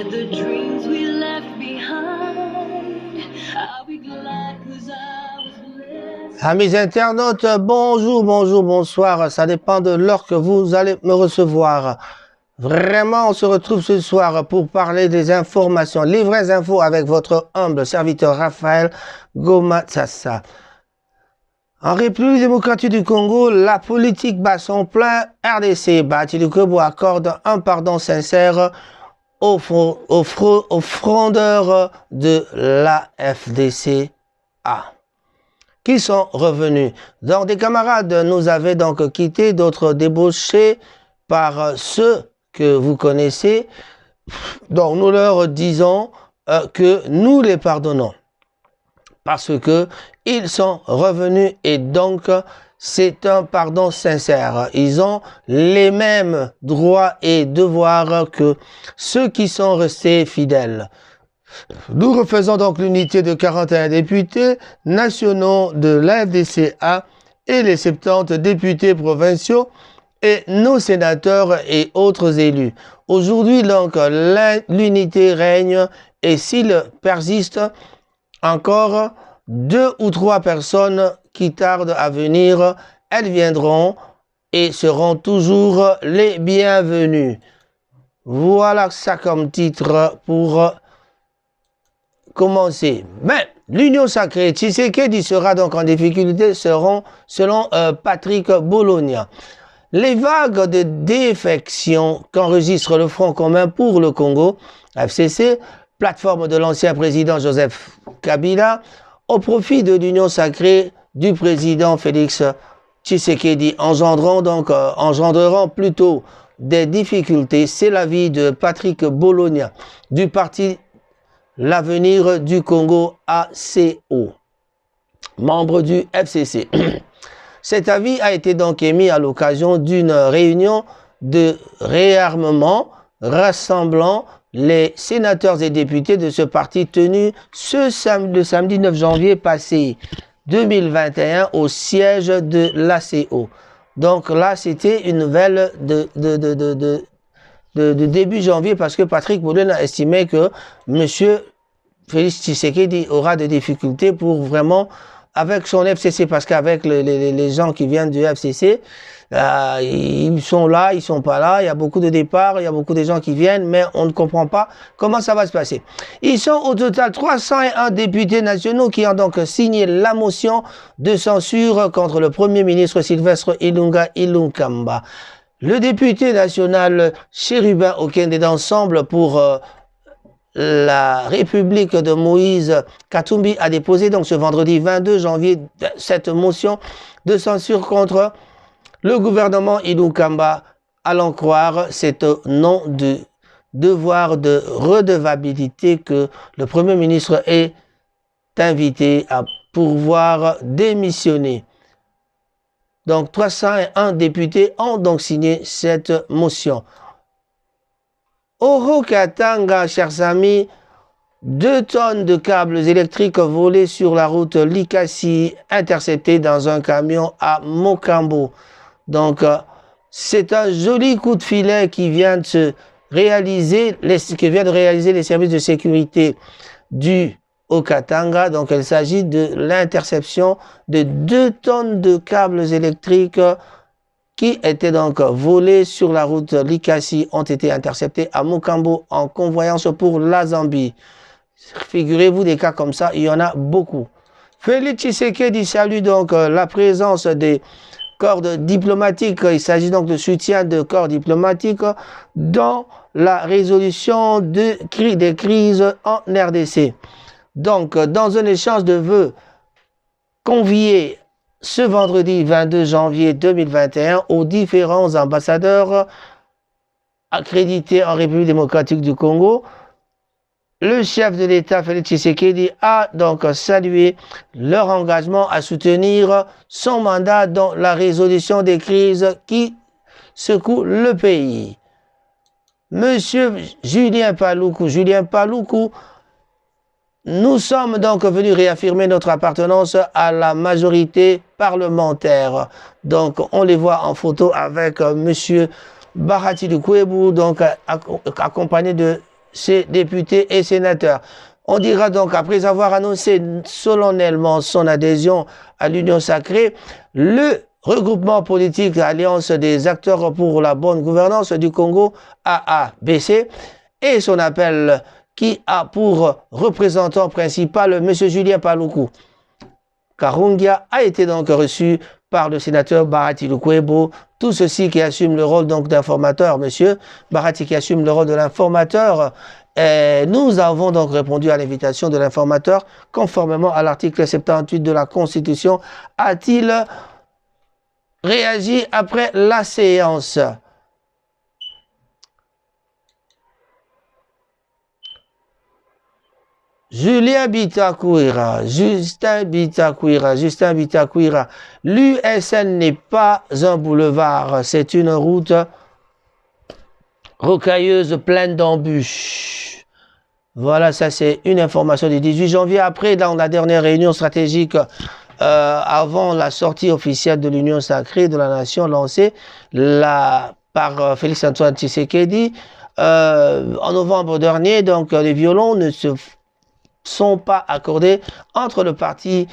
forget the dreams we left behind. I'll be glad 'cause I was blessed. Amis internautes, bonjour, bonjour, bonsoir. Ça dépend de l'heure que vous allez me recevoir. Vraiment, on se retrouve ce soir pour parler des informations, les vraies infos avec votre humble serviteur Raphaël Gomatsassa. En République démocratique du Congo, la politique bat son plein. RDC, Bahati Lukwebo accorde un pardon sincère aux frondeurs de la FDCA qui sont revenus. Donc des camarades nous avaient donc quittés, d'autres débauchés par ceux que vous connaissez. Donc nous leur disons que nous les pardonnons parce que ils sont revenus et donc c'est un pardon sincère. Ils ont les mêmes droits et devoirs que ceux qui sont restés fidèles. Nous refaisons donc l'unité de 41 députés nationaux de l'AFDCA et les 70 députés provinciaux et nos sénateurs et autres élus. Aujourd'hui, donc, l'unité règne et s'il persiste encore 2 ou 3 personnes qui tardent à venir, elles viendront et seront toujours les bienvenues. Voilà ça comme titre pour commencer. Mais l'Union sacrée, Tshisekedi sera donc en difficulté selon Patrick Bologna. Les vagues de défection qu'enregistre le Front commun pour le Congo, FCC, plateforme de l'ancien président Joseph Kabila, au profit de l'Union sacrée du président Félix Tshisekedi, engendreront plutôt des difficultés. C'est l'avis de Patrick Bologna du parti L'Avenir du Congo ACO, membre du FCC. Cet avis a été donc émis à l'occasion d'une réunion de réarmement rassemblant les sénateurs et députés de ce parti tenue le samedi 9 janvier passé 2021 au siège de l'ACO. Donc là, c'était une nouvelle de début janvier parce que Patrick Bologna estimait que M. Félix Tshisekedi aura des difficultés pour vraiment avec son FCC parce qu'avec les gens qui viennent du FCC, ils sont là, ils sont pas là, il y a beaucoup de départs, il y a beaucoup de gens qui viennent, mais on ne comprend pas comment ça va se passer. Ils sont au total 301 députés nationaux qui ont donc signé la motion de censure contre le Premier ministre Sylvestre Ilunga Ilunkamba. Le député national Chérubin Okende d'Ensemble pour la République de Moïse Katumbi a déposé donc ce vendredi 22 janvier cette motion de censure contre le gouvernement Ilunkamba. Allons croire, c'est au nom du devoir de redevabilité que le Premier ministre est invité à pouvoir démissionner. Donc 301 députés ont donc signé cette motion. Au Katanga, chers amis, 2 tonnes de câbles électriques volés sur la route Likasi, interceptés dans un camion à Mokambo. Donc c'est un joli coup de filet qui vient de réaliser les services de sécurité du Katanga. Donc il s'agit de l'interception de 2 tonnes de câbles électriques qui étaient donc volés sur la route Likasi, ont été interceptés à Mokambo en convoyance pour la Zambie. Figurez-vous des cas comme ça, il y en a beaucoup. Félix Tshisekedi salue donc la présence des corps diplomatiques. Il s'agit donc de soutien de corps diplomatiques dans la résolution des crises en RDC. Donc, dans un échange de vœux convié ce vendredi 22 janvier 2021 aux différents ambassadeurs accrédités en République démocratique du Congo, le chef de l'État, Félix Tshisekedi, a donc salué leur engagement à soutenir son mandat dans la résolution des crises qui secouent le pays. Monsieur Julien Paluku, nous sommes donc venus réaffirmer notre appartenance à la majorité parlementaire. Donc, on les voit en photo avec monsieur Bahati Lukwebo, donc accompagné de ses députés et sénateurs. On dira donc, après avoir annoncé solennellement son adhésion à l'Union sacrée, le regroupement politique Alliance des acteurs pour la bonne gouvernance du Congo, AABC, et son appel qui a pour représentant principal M. Julien Paluku Karungia a été donc reçu par le sénateur Bahati Lukwebo, tout ceci qui assume le rôle donc d'informateur, monsieur Bahati qui assume le rôle de l'informateur. Nous avons donc répondu à l'invitation de l'informateur conformément à l'article 78 de la Constitution. A-t-il réagi après la séance? Justin Bitakwira, l'USN n'est pas un boulevard, c'est une route rocailleuse pleine d'embûches. Voilà, ça c'est une information du 18 janvier. Après, dans la dernière réunion stratégique, avant la sortie officielle de l'Union sacrée de la nation lancée par Félix-Antoine Tshisekedi, en novembre dernier, donc les violons ne se sont pas accordés entre le parti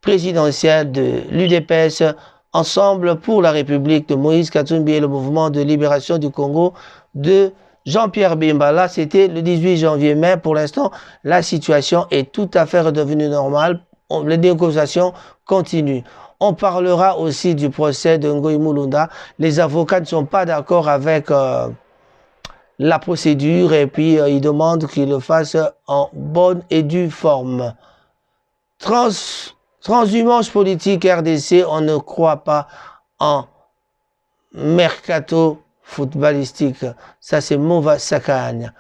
présidentiel de l'UDPS, Ensemble pour la République de Moïse Katumbi et le mouvement de libération du Congo de Jean-Pierre Bemba. Là, c'était le 18 janvier, mais pour l'instant, la situation est tout à fait redevenue normale. Les négociations continuent. On parlera aussi du procès de Ngoï Mulunda. Les avocats ne sont pas d'accord avec la procédure et puis ils demandent qu'il le fasse en bonne et due forme. Transhumance politique RDC, on ne croit pas en mercato footballistique. Ça, c'est Mova Sakane.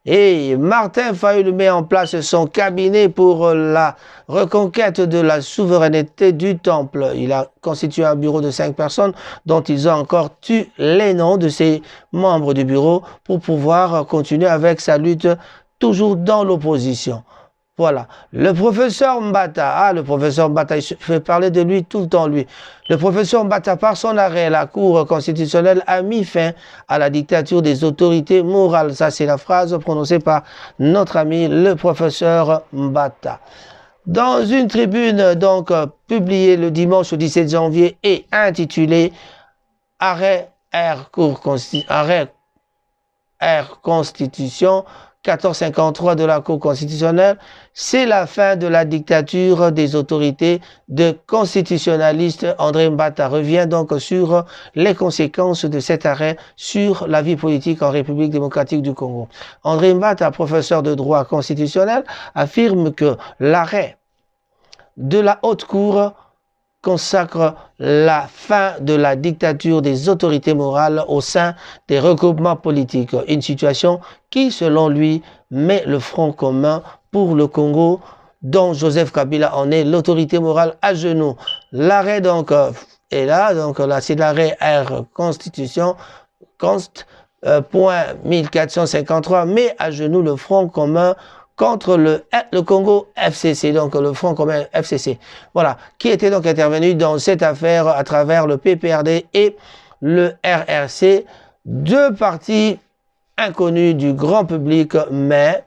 Et Martin Fayulu met en place son cabinet pour la reconquête de la souveraineté du temple. Il a constitué un bureau de 5 personnes dont ils ont encore tué les noms de ses membres du bureau pour pouvoir continuer avec sa lutte toujours dans l'opposition. Voilà. Le professeur Mbata, le professeur Mbata, je fais parler de lui tout le temps, lui. Le professeur Mbata, par son arrêt, la Cour constitutionnelle a mis fin à la dictature des autorités morales. Ça, c'est la phrase prononcée par notre ami, le professeur Mbata. Dans une tribune, donc, publiée le dimanche 17 janvier et intitulée « Arrêt Constitution », 1453 de la Cour constitutionnelle, c'est la fin de la dictature des autorités de constitutionnaliste. André Mbata revient donc sur les conséquences de cet arrêt sur la vie politique en République démocratique du Congo. André Mbata, professeur de droit constitutionnel, affirme que l'arrêt de la Haute Cour consacre la fin de la dictature des autorités morales au sein des regroupements politiques. Une situation qui, selon lui, met le Front commun pour le Congo, dont Joseph Kabila en est l'autorité morale à genoux. L'arrêt donc est là, donc là c'est l'arrêt R Constitution, Const, point 1453, met à genoux le Front commun contre le Congo FCC, donc le Front commun FCC. Voilà, qui était donc intervenu dans cette affaire à travers le PPRD et le RRC, deux partis inconnus du grand public, mais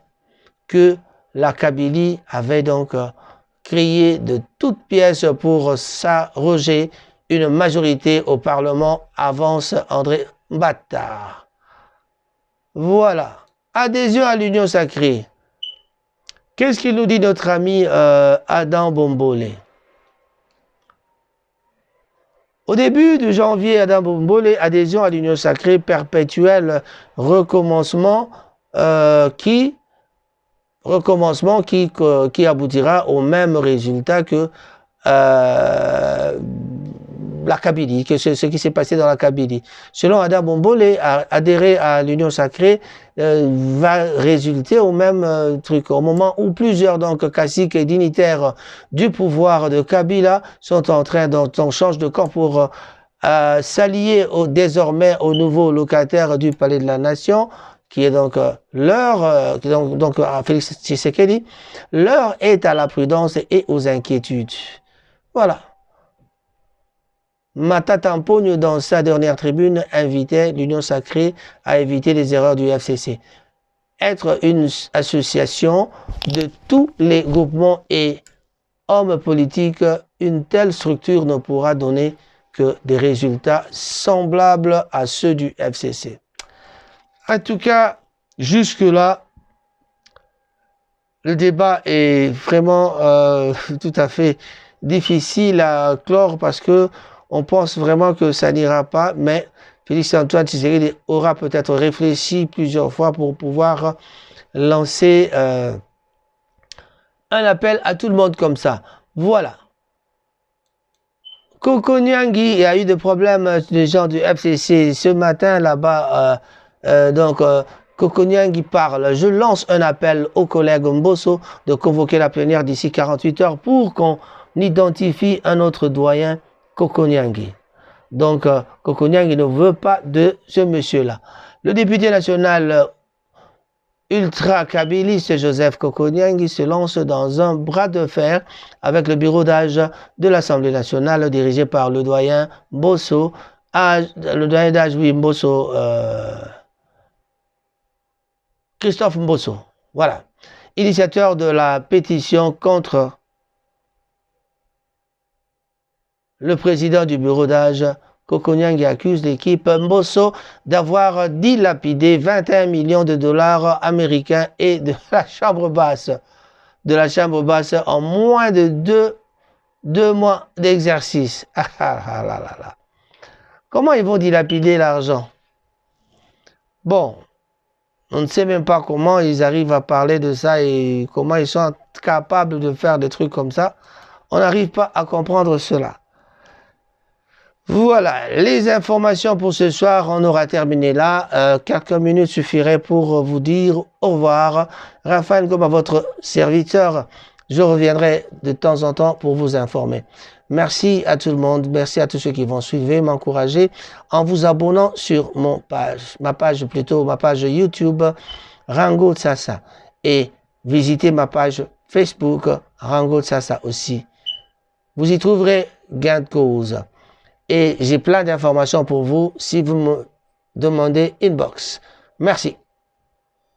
que la Kabylie avait donc créé de toutes pièces pour s'arroger une majorité au Parlement, avance André Mbata. Voilà, adhésion à l'Union sacrée. Qu'est-ce qu'il nous dit notre ami Adam Bombole? Au début de janvier, Adam Bombole, adhésion à l'Union sacrée, perpétuel recommencement qui aboutira au même résultat que la Kabylie, que ce qui s'est passé dans la Kabylie. Selon Adam Bombole, adhérer à l'Union sacrée va résulter au même truc. Au moment où plusieurs donc caciques et dignitaires du pouvoir de Kabila sont en train on change de camp pour s'allier désormais aux nouveaux locataires du Palais de la Nation, qui est donc donc Félix Tshisekedi, l'heure est à la prudence et aux inquiétudes. Voilà. Matata Mponyo, dans sa dernière tribune, invitait l'Union sacrée à éviter les erreurs du FCC. être une association de tous les groupements et hommes politiques. Une telle structure ne pourra donner que des résultats semblables à ceux du FCC. En tout cas, jusque-là, le débat est vraiment tout à fait difficile à clore parce que on pense vraiment que ça n'ira pas, mais Félix-Antoine Tshisekedi aura peut-être réfléchi plusieurs fois pour pouvoir lancer un appel à tout le monde comme ça. Voilà. Koko Nyangi, il y a eu des problèmes des gens du FCC ce matin là-bas. Koko Nyangi parle. Je lance un appel aux collègues Mbosso de convoquer la plénière d'ici 48 heures pour qu'on identifie un autre doyen, Koko Nyangi. Donc, Koko Nyangi ne veut pas de ce monsieur-là. Le député national ultra-kabiliste Joseph Koko Nyangi se lance dans un bras de fer avec le bureau d'âge de l'Assemblée nationale dirigé par le doyen Mbosso. Le doyen d'âge, oui, Mbosso, Christophe Mbosso, voilà, initiateur de la pétition contre le président du bureau d'âge. Koko Nyangi accuse l'équipe Mbosso d'avoir dilapidé 21 millions de dollars américains et de la chambre basse en moins de deux mois d'exercice. Comment ils vont dilapider l'argent? Bon, on ne sait même pas comment ils arrivent à parler de ça et comment ils sont capables de faire des trucs comme ça. On n'arrive pas à comprendre cela. Voilà, les informations pour ce soir, on aura terminé là. Quelques minutes suffiraient pour vous dire au revoir. Raphaël, comme à votre serviteur, je reviendrai de temps en temps pour vous informer. Merci à tout le monde, merci à tous ceux qui vont suivre, m'encourager en vous abonnant sur ma page YouTube, Rango Tsasa. Et visitez ma page Facebook, Rango Tsasa aussi. Vous y trouverez gain de cause. Et j'ai plein d'informations pour vous si vous me demandez inbox. Merci.